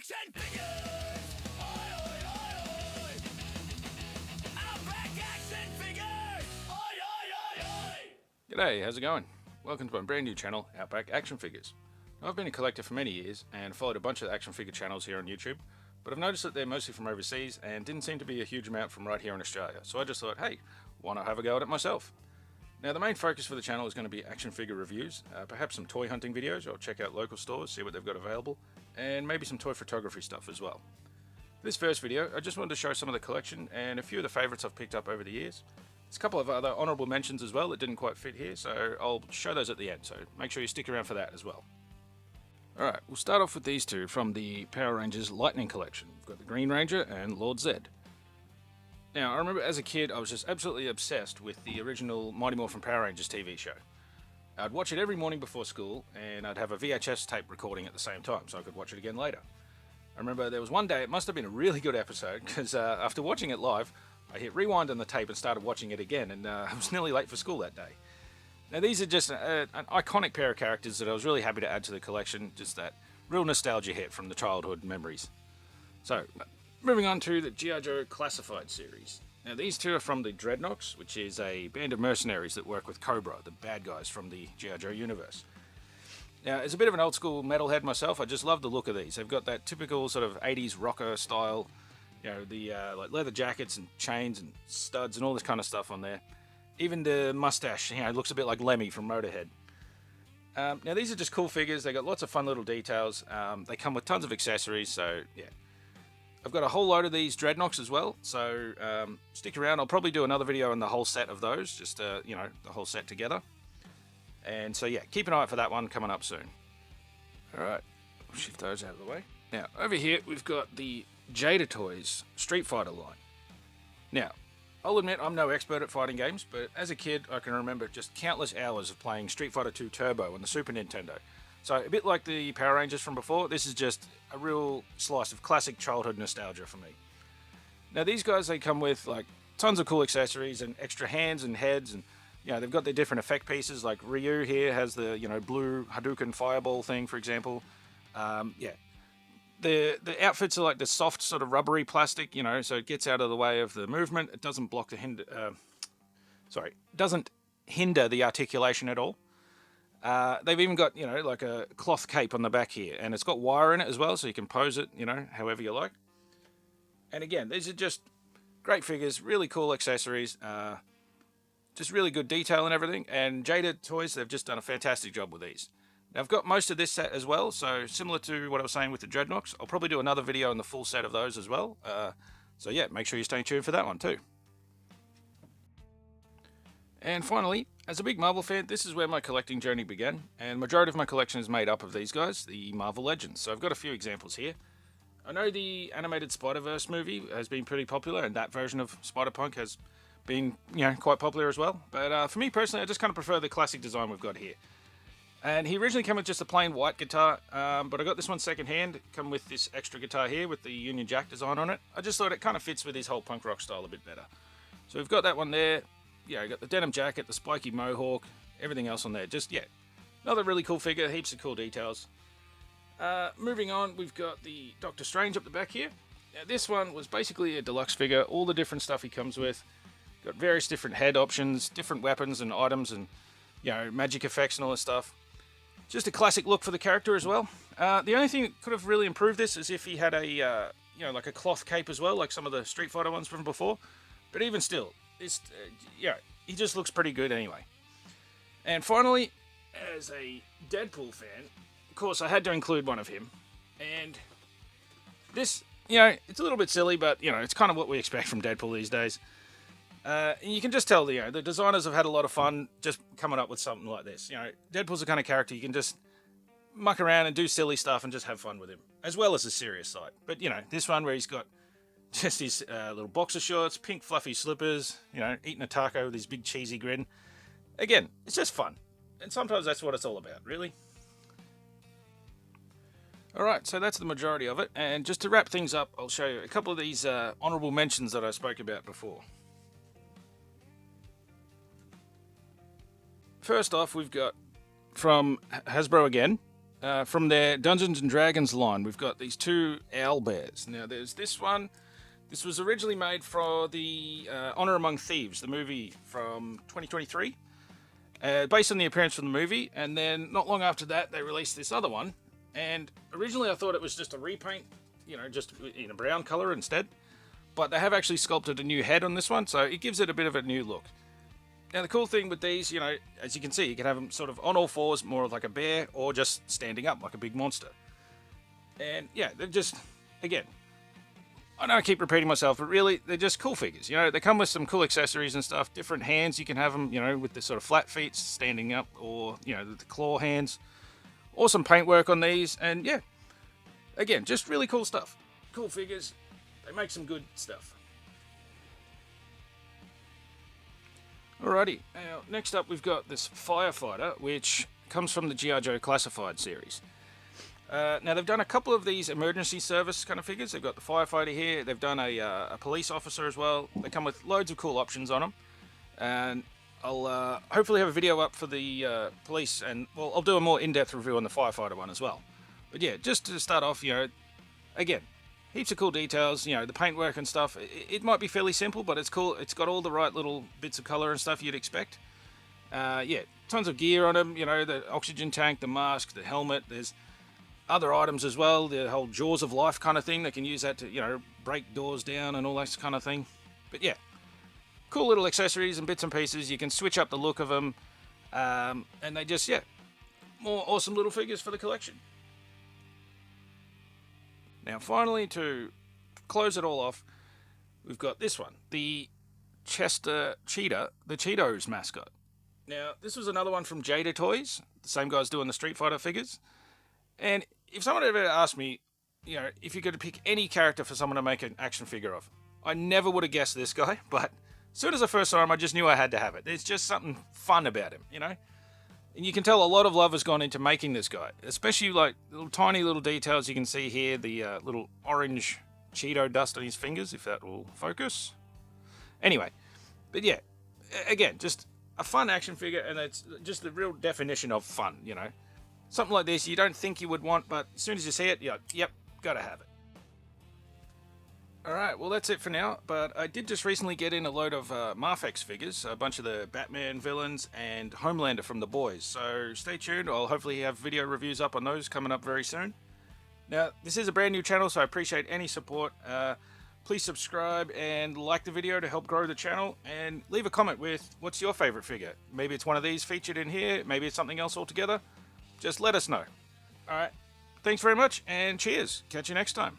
Action Figures! Oi, oi, oi, oi! Outback Action Figures! Oi, oi, oi, oi! G'day, how's it going? Welcome to my brand new channel, Outback Action Figures. Now, I've been a collector for many years and followed a bunch of action figure channels here on YouTube, but I've noticed that they're mostly from overseas and didn't seem to be a huge amount from right here in Australia, so I just thought, hey, why not have a go at it myself? Now, the main focus for the channel is going to be action figure reviews, perhaps some toy hunting videos. I'll check out local stores, see what they've got available, and maybe some toy photography stuff as well. For this first video, I just wanted to show some of the collection and a few of the favourites I've picked up over the years. There's a couple of other honourable mentions as well that didn't quite fit here, so I'll show those at the end, so make sure you stick around for that as well. Alright, we'll start off with these two from the Power Rangers Lightning collection. We've got the Green Ranger and Lord Zed. Now, I remember as a kid, I was just absolutely obsessed with the original Mighty Morphin Power Rangers TV show. I'd watch it every morning before school, and I'd have a VHS tape recording at the same time, so I could watch it again later. I remember there was one day, it must have been a really good episode, because after watching it live, I hit rewind on the tape and started watching it again, and I was nearly late for school that day. Now, these are just an iconic pair of characters that I was really happy to add to the collection, just that real nostalgia hit from the childhood memories. So, moving on to the G.I. Joe Classified series. Now, these two are from the Dreadnoks, which is a band of mercenaries that work with Cobra, the bad guys from the G.I. Joe universe. Now, as a bit of an old school metalhead myself, I just love the look of these. They've got that typical sort of 80s rocker style, you know, the like leather jackets and chains and studs and all this kind of stuff on there. Even the mustache, you know, looks a bit like Lemmy from Motorhead. Now, these are just cool figures. They got lots of fun little details. They come with tons of accessories, so yeah. I've got a whole load of these Dreadnoks as well, so stick around. I'll probably do another video on the whole set of those, just, you know, the whole set together. And so, yeah, keep an eye out for that one coming up soon. Alright, we'll shift those out of the way. Now, over here, we've got the Cheetah Toys Street Fighter line. Now, I'll admit I'm no expert at fighting games, but as a kid, I can remember just countless hours of playing Street Fighter 2 Turbo on the Super Nintendo. So, a bit like the Power Rangers from before, this is just a real slice of classic childhood nostalgia for me. Now, these guys, they come with, like, tons of cool accessories and extra hands and heads, and, you know, they've got their different effect pieces, like Ryu here has the, you know, blue Hadouken fireball thing, for example. Yeah. The outfits are like the soft sort of rubbery plastic, you know, so it gets out of the way of the movement. It doesn't block the doesn't hinder the articulation at all. They've even got, you know, like a cloth cape on the back here, and it's got wire in it as well, so you can pose it, you know, however you like. And again, these are just great figures, really cool accessories, just really good detail and everything. And Cheetah Toys, they've just done a fantastic job with these. Now, I've got most of this set as well, so similar to what I was saying with the Dreadnoks, I'll probably do another video on the full set of those as well. So yeah, make sure you stay tuned for that one too. And finally, as a big Marvel fan, this is where my collecting journey began, and majority of my collection is made up of these guys, the Marvel Legends. So I've got a few examples here. I know the animated Spider-Verse movie has been pretty popular, and that version of Spider-Punk has been, you know, quite popular as well. But for me personally, I just kind of prefer the classic design we've got here. And he originally came with just a plain white guitar, but I got this one second-hand. Come with this extra guitar here with the Union Jack design on it. I just thought it kind of fits with his whole punk rock style a bit better. So we've got that one there. Yeah, I got the denim jacket, the spiky mohawk, everything else on there. Just, yeah, another really cool figure, heaps of cool details. Moving on, we've got the Doctor Strange up the back here. Now, this one was basically a deluxe figure, all the different stuff he comes with. Got various different head options, different weapons and items, and, you know, magic effects and all this stuff. Just a classic look for the character as well. The only thing that could have really improved this is if he had a, you know, like a cloth cape as well, like some of the Street Fighter ones from before. But even still, it's, yeah, he just looks pretty good anyway. And finally, as a Deadpool fan, of course, I had to include one of him. And this, you know, it's a little bit silly, but, you know, it's kind of what we expect from Deadpool these days. And you can just tell, you know, the designers have had a lot of fun just coming up with something like this. You know, Deadpool's the kind of character you can just muck around and do silly stuff and just have fun with him, as well as the serious side. But, you know, this one where he's got just his little boxer shorts, pink fluffy slippers, you know, eating a taco with his big cheesy grin. Again, it's just fun. And sometimes that's what it's all about, really. Alright, so that's the majority of it. And just to wrap things up, I'll show you a couple of these honourable mentions that I spoke about before. First off, we've got from Hasbro again, from their Dungeons and Dragons line, we've got these two owl bears. Now, there's this one. This was originally made for the Honor Among Thieves, the movie from 2023, based on the appearance from the movie. And then not long after that, they released this other one. And originally, I thought it was just a repaint, just in a brown color instead. But they have actually sculpted a new head on this one, so it gives it a bit of a new look. Now, the cool thing with these, as you can see, you can have them sort of on all fours, more of like a bear, or just standing up like a big monster. And yeah, they're just, again, I know I keep repeating myself, but really, they're just cool figures. They come with some cool accessories and stuff. Different hands, you can have them, with the sort of flat feet standing up, or, the claw hands. Awesome paintwork on these, and yeah, again, just really cool stuff. Cool figures. They make some good stuff. Alrighty, now next up we've got this Firefighter, which comes from the G.I. Joe Classified series. Now they've done a couple of these emergency service kind of figures. They've got the Firefighter here, they've done a police officer as well. They come with loads of cool options on them. And I'll hopefully have a video up for the police, and well, I'll do a more in-depth review on the Firefighter one as well. But yeah, just to start off, again, heaps of cool details, the paintwork and stuff. It might be fairly simple, but it's cool. It's got all the right little bits of color and stuff you'd expect. Yeah, tons of gear on them, the oxygen tank, the mask, the helmet. There's other items as well, the whole Jaws of Life kind of thing. They can use that to, break doors down and all that kind of thing. But yeah, cool little accessories and bits and pieces. You can switch up the look of them. And they just, yeah, more awesome little figures for the collection. Now, finally, to close it all off, we've got this one, the Cheetah, the Cheetos mascot. Now, this was another one from Jada Toys, the same guys doing the Street Fighter figures. And if someone ever asked me, if you could pick any character for someone to make an action figure of, I never would have guessed this guy, but as soon as I first saw him, I just knew I had to have it. There's just something fun about him, And you can tell a lot of love has gone into making this guy, especially like little tiny little details you can see here, the little orange Cheeto dust on his fingers, if that will focus. Anyway, but yeah, again, just a fun action figure, and it's just the real definition of fun, Something like this you don't think you would want, but as soon as you see it, you're like, yep, gotta have it. Alright, well that's it for now, but I did just recently get in a load of Marfex figures, a bunch of the Batman villains and Homelander from The Boys, so stay tuned. I'll hopefully have video reviews up on those coming up very soon. Now, this is a brand new channel, so I appreciate any support. Please subscribe and like the video to help grow the channel, and leave a comment with what's your favourite figure. Maybe it's one of these featured in here, maybe it's something else altogether. Just let us know. Alright, thanks very much, and cheers. Catch you next time.